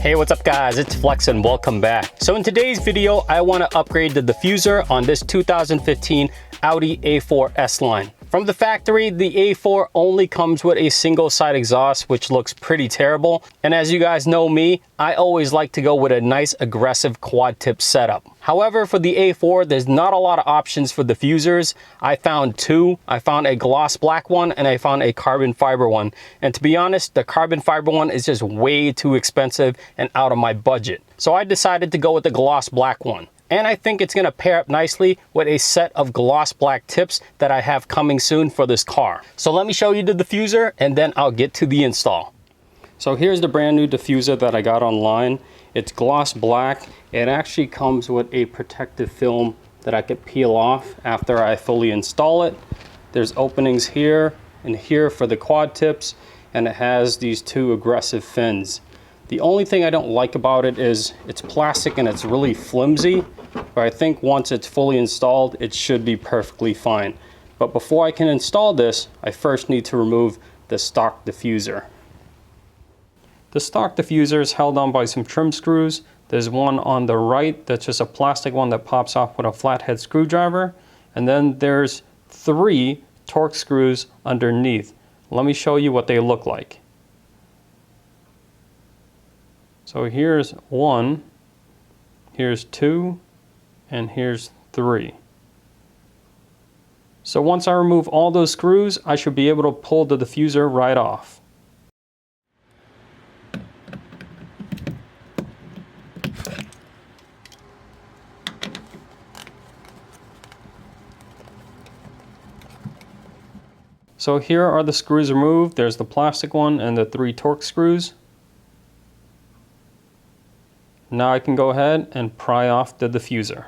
Hey, what's up guys? It's Flex and welcome back. So in today's video, I want to upgrade the diffuser on this 2015 Audi A4 S-Line. From the factory, the A4 only comes with a single side exhaust, which looks pretty terrible. And as you guys know me, I always like to go with a nice aggressive quad tip setup. However, for the A4, there's not a lot of options for diffusers. I found two. I found a gloss black one and I found a carbon fiber one. And to be honest, the carbon fiber one is just way too expensive and out of my budget. So I decided to go with the gloss black one. And I think it's gonna pair up nicely with a set of gloss black tips that I have coming soon for this car. So let me show you the diffuser and then I'll get to the install. So here's the brand new diffuser that I got online. It's gloss black. It actually comes with a protective film that I could peel off after I fully install it. There's openings here and here for the quad tips, and it has these two aggressive fins. The only thing I don't like about it is it's plastic and it's really flimsy, but I think once it's fully installed, it should be perfectly fine. But before I can install this, I first need to remove the stock diffuser. The stock diffuser is held on by some trim screws. There's one on the right that's just a plastic one that pops off with a flathead screwdriver. And then there's 3 Torx screws underneath. Let me show you what they look like. So here's 1, here's 2, and here's 3. So once I remove all those screws, I should be able to pull the diffuser right off. So here are the screws removed. There's the plastic one and the 3 Torx screws. Now I can go ahead and pry off the diffuser.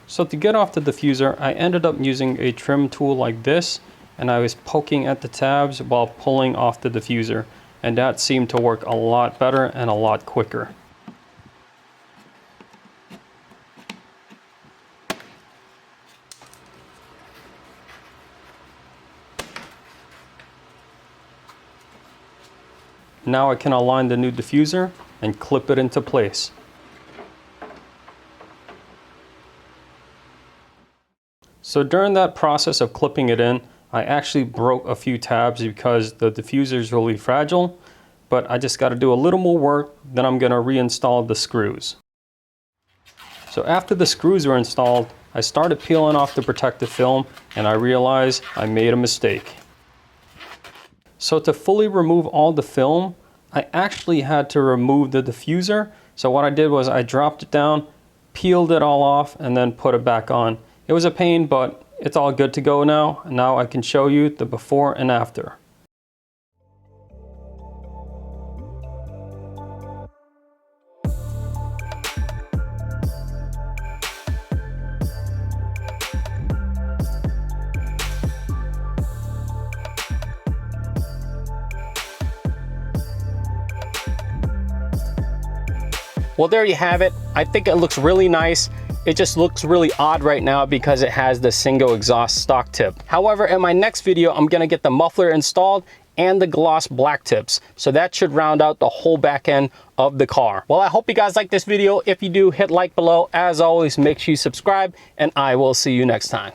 So to get off the diffuser, I ended up using a trim tool like this, and I was poking at the tabs while pulling off the diffuser, and that seemed to work a lot better and a lot quicker. Now I can align the new diffuser and clip it into place. So during that process of clipping it in, I actually broke a few tabs because the diffuser is really fragile, but I just got to do a little more work, then I'm going to reinstall the screws. So after the screws were installed, I started peeling off the protective film and I realized I made a mistake. So to fully remove all the film, I actually had to remove the diffuser. So what I did was I dropped it down, peeled it all off, and then put it back on. It was a pain, but it's all good to go now. Now I can show you the before and after. Well, there you have it. I think it looks really nice. It just looks really odd right now because it has the single exhaust stock tip. However, in my next video, I'm gonna get the muffler installed and the gloss black tips. So that should round out the whole back end of the car. Well, I hope you guys like this video. If you do, hit like below. As always, make sure you subscribe and I will see you next time.